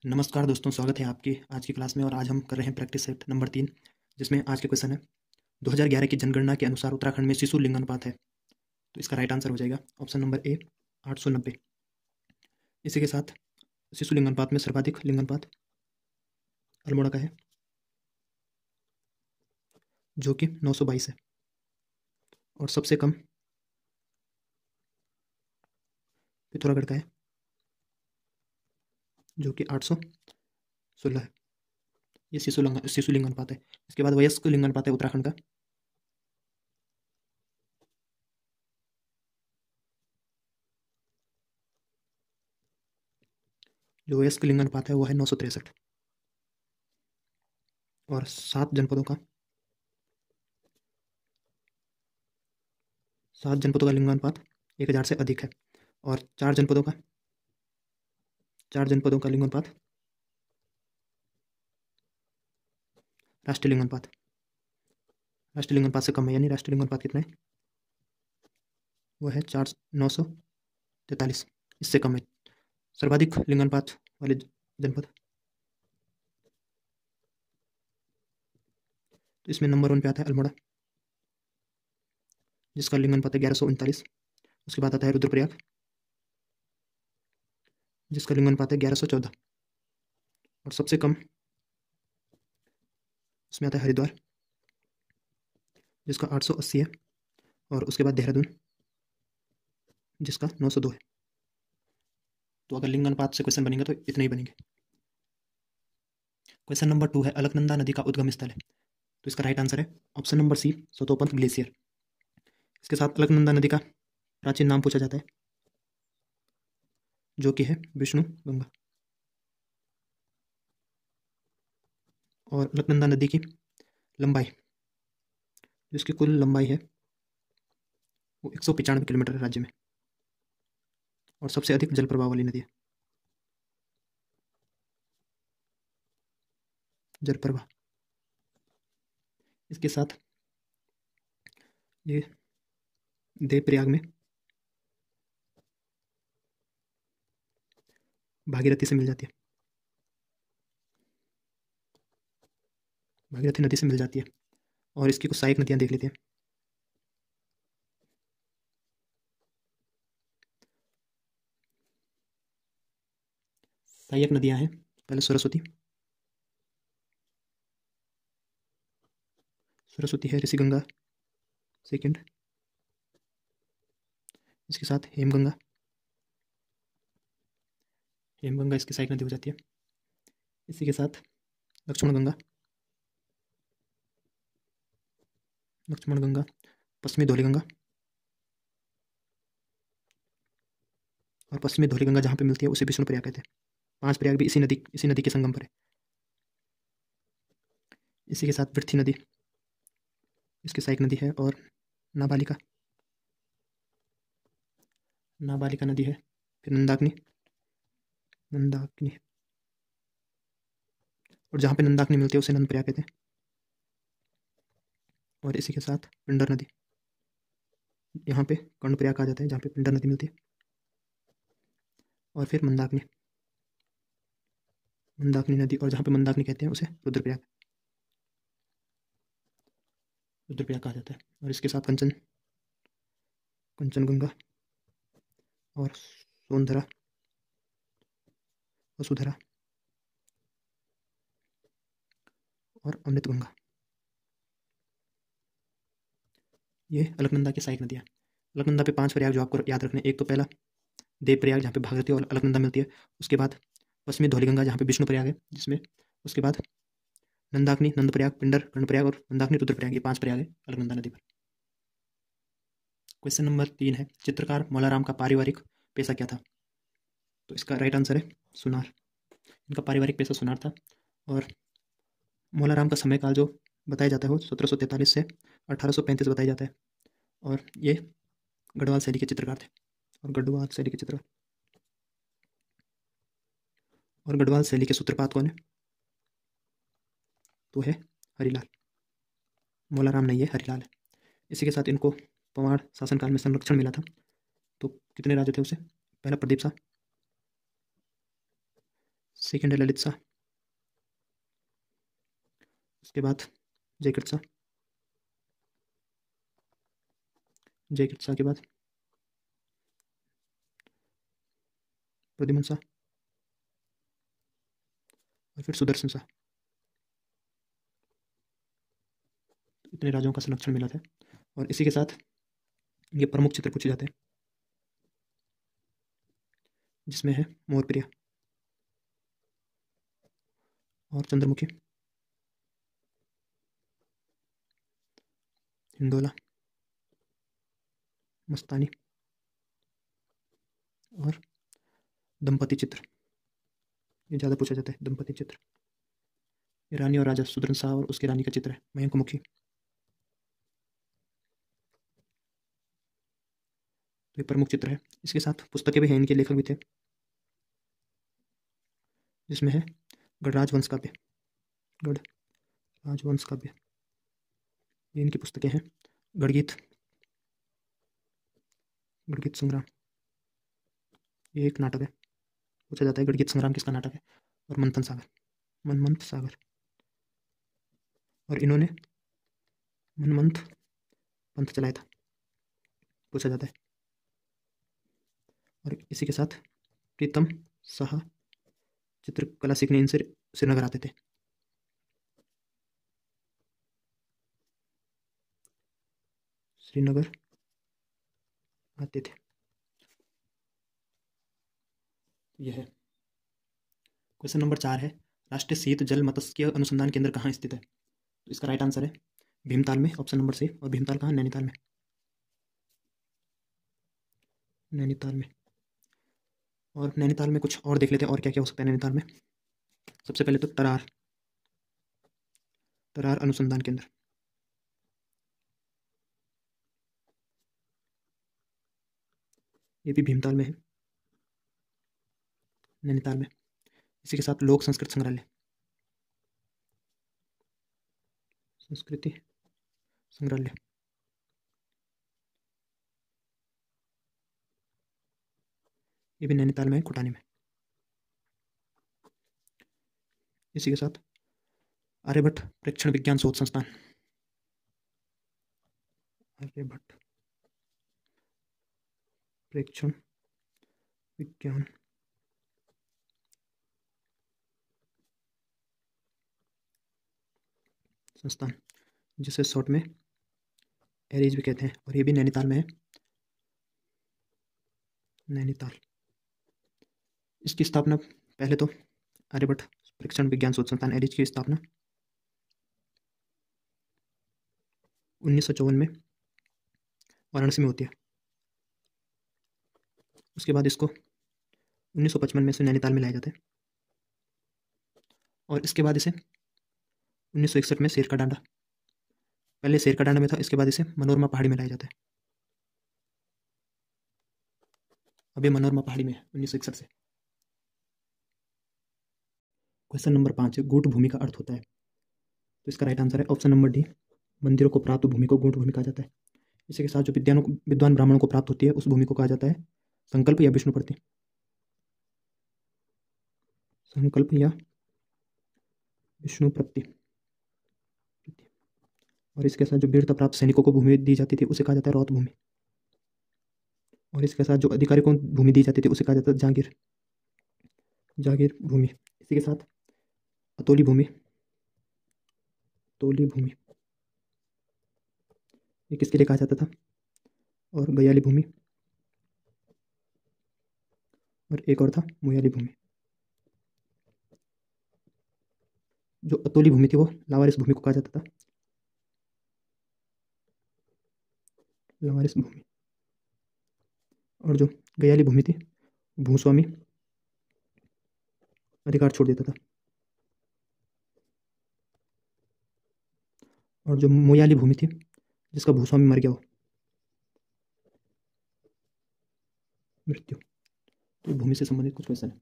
नमस्कार दोस्तों, स्वागत है आपके आज की क्लास में। और आज हम कर रहे हैं प्रैक्टिस सेट नंबर 3, जिसमें आज के क्वेश्चन है 2011 की जनगणना के अनुसार उत्तराखंड में शिशु लिंगानुपात है। तो इसका राइट आंसर हो जाएगा ऑप्शन नंबर ए 890। इसी के साथ शिशु लिंगानुपात में सर्वाधिक लिंगानुपात अल्मोड़ा का है, जो कि 922 है। और सबसे कम पिथौरागढ़ का है, जो कि 816 है। ये शिशु लिंगानुपात है। इसके बाद वयस्क लिंगानुपात है उत्तराखंड का, जो वयस्क लिंगानुपात है वो है 963। और 7 जनपदों का लिंगानुपात 1000 से अधिक है। और 4 जनपदों का लिंगानुपात राष्ट्रीय लिंगानुपात से कम है। यानी राष्ट्रीय लिंगानुपात कितना है? वो है 943, इससे कम है। सर्वाधिक लिंगानुपात वाले जनपद, तो इसमें नंबर 1 पे आता है अल्मोड़ा, जिसका लिंगानुपात है 1139। उसके बाद आता है रुद्रप्रयाग, जिसका लिंगानुपात है 1114। और सबसे कम उसमें आता है हरिद्वार, जिसका 880 है। और उसके बाद देहरादून, जिसका 902 है। तो अगर लिंगानुपात से क्वेश्चन बनेंगे तो इतने ही बनेंगे। क्वेश्चन नंबर 2 है अलकनंदा नदी का उद्गम स्थल है। तो इसका राइट आंसर है option number C Satopanth glacier. इसके साथ अलकनंदा नदी का प्राचीन नाम पूछा जाता है, जो कि है विष्णु गंगा। और अलकनंदा नदी की लंबाई, जिसकी कुल लंबाई है वो 195 किलोमीटर है राज्य में। और सबसे अधिक जल प्रवाह वाली नदी है। जल प्रवाह, इसके साथ ये देवप्रयाग में भागीरथी से मिल जाती है, भागीरथी नदी से मिल जाती है। और इसकी कुछ सहायक नदियां देख लेते हैं। सहायक नदियां हैं, पहले सरस्वती है, ऋषिगंगा सेकंड। इसके साथ हेमगंगा इसकी सहायक नदी हो जाती है। इसी के साथ लक्ष्मण गंगा, पश्चिमी धौलीगंगा। और पश्चिमी धौलीगंगा जहाँ पे मिलती है उसे विष्णु प्रयाग कहते हैं। 5 प्रयाग भी इसी नदी के संगम पर है। इसी के साथ वृथी नदी इसकी सहायक नदी है। और नाबालिका नाबालिका नदी है। फिर नंदाकिनी। और जहाँ पे नंदाकिनी मिलती है उसे नंद प्रयाग कहते हैं। और इसी के साथ पिंडर नदी, यहाँ पे कर्णप्रयाग कहा जाता है जहाँ पे पिंडर नदी मिलती है। और फिर मंदाकिनी नदी, और जहाँ पे मंदाकिनी कहते हैं उसे रुद्रप्रयाग कहा जाता है। और इसके साथ कंचनगंगा और वसुधरा और अमृतगंगा, ये अलकनंदा की सहायक नदियाँ। अलकनंदा पे 5 प्रयाग जो आपको याद रखने, एक तो पहला देवप्रयाग जहाँ पे भागीरथी और अलकनंदा मिलती है। उसके बाद पश्चिमी धौलीगंगा जहाँ पे विष्णु प्रयाग है जिसमें। उसके बाद नंदाकिनी, नंदप्रयाग, पिंडर, कर्णप्रयाग और मंदाकिनी, रुद्रप्रयाग, ये 5 प्रयाग है अलकनंदा नदी पर। क्वेश्चन नंबर 3 है चित्रकार मौलाराम का पारिवारिक पेशा क्या था? तो इसका राइट आंसर है सुनार। इनका पारिवारिक पेशा सुनार था। और मौलाराम का समय काल जो बताया जाता है वो 1743 से 1835 बताया जाता है। और ये गढ़वाल शैली के चित्रकार थे। और गढ़वाल शैली के सूत्रपात कौन है? तो है हरिलाल। मौलाराम नहीं है, हरिलाल है। इसी के साथ इनको पवार शासनकाल में संरक्षण मिला था। तो कितने राजा थे उसे? पहला प्रदीप शाह, सेकंड है ललित शाह, उसके बाद जयकृत शाह, जयकृत शाह के बाद प्रद्युम्न शाह और फिर सुदर्शन शाह। इतने राजाओं का संरक्षण मिला था। और इसी के साथ ये प्रमुख चित्र पूछे जाते हैं, जिसमें है मोरप्रिया और चंद्रमुखी, हिंदोला, मस्तानी और दंपति चित्र। ये ज़्यादा पूछा जाता है, दंपति चित्र। ये रानी और राजा सुदर्शन शाह और उसकी रानी का चित्र है, मयंक मुखी। तो ये प्रमुख चित्र है। इसके साथ पुस्तकें भी हैं, इनके लेखक भी थे, जिसमें है गणराज वंश काव्य, गणराज वंश काव्य। ये इनकी पुस्तकें हैं। गणगीत, गणगीत संग्राम, ये एक नाटक है, पूछा जाता है गणगीत संग्राम किसका नाटक है। और मंथन सागर, मनमंथ सागर, और इन्होंने मनमंथ पंथ चलाया था, पूछा जाता है। और इसी के साथ प्रीतम शाह चित्रकला सीखने इनसे श्रीनगर आते थे। श्रीनगर आते थे। यह है क्वेश्चन नंबर 4 है, राष्ट्रीय शीत जल मत्स्य अनुसंधान केंद्र कहाँ स्थित है। तो इसका राइट आंसर है भीमताल में, ऑप्शन नंबर सी। और भीमताल कहाँ, नैनीताल में, नैनीताल में। और नैनीताल में कुछ और देख लेते हैं और क्या क्या हो सकता है नैनीताल में। सबसे पहले तो तरार, तरार अनुसंधान केंद्र, ये भी भीमताल में है, नैनीताल में। इसी के साथ लोक संस्कृत संग्रहालय, संस्कृति संग्रहालय, ये भी नैनीताल में है, खुटानी में। इसी के साथ आर्यभट्ट प्रेक्षण विज्ञान शोध संस्थान, आर्यभट्ट प्रेक्षण विज्ञान संस्थान, जिसे शॉर्ट में एरीज भी कहते हैं। और ये भी नैनीताल में है, नैनीताल। इसकी स्थापना पहले तो आर्यभट्ट प्रेक्षण विज्ञान शोध संस्थान एरीज की स्थापना 1954 में वाराणसी में होती है। उसके बाद इसको 1955 में से नैनीताल में लाया जाता है। और इसके बाद इसे 1961 में शेर का डांडा, पहले शेर का डांडा में था, इसके बाद इसे मनोरमा पहाड़ी में लाया जाता है। अभी मनोरमा पहाड़ी में है 1961 से। क्वेश्चन नंबर 5 है, गूढ़ भूमि का अर्थ होता है। तो इसका राइट आंसर है ऑप्शन नंबर डी, मंदिरों को प्राप्त भूमि को गूढ़ भूमि कहा जाता है। इसी के साथ जो विद्वान ब्राह्मणों को प्राप्त होती है उस भूमि को कहा जाता है संकल्प या विष्णुप्रति, संकल्प या विष्णुप्रति। और इसके साथ जो वीरता प्राप्त सैनिकों को भूमि दी जाती थी उसे कहा जाता है रौत भूमि। और इसके साथ जो अधिकारी को भूमि दी जाती थी उसे कहा जाता है जागीर, जागीर भूमि। इसी के साथ अतोली भूमि, तोली भूमि, ये किसके लिए कहा जाता था। और गयाली भूमि, और एक और था मुयाली भूमि। जो अतोली भूमि थी वो लावारिस भूमि को कहा जाता था, लावारिस भूमि। और जो गयाली भूमि थी भूस्वामी अधिकार छोड़ देता था। और जो मुयाली भूमि थी जिसका भूस्वामी मर गया हो, मृत्यु। तो भूमि से संबंधित कुछ क्वेश्चन है।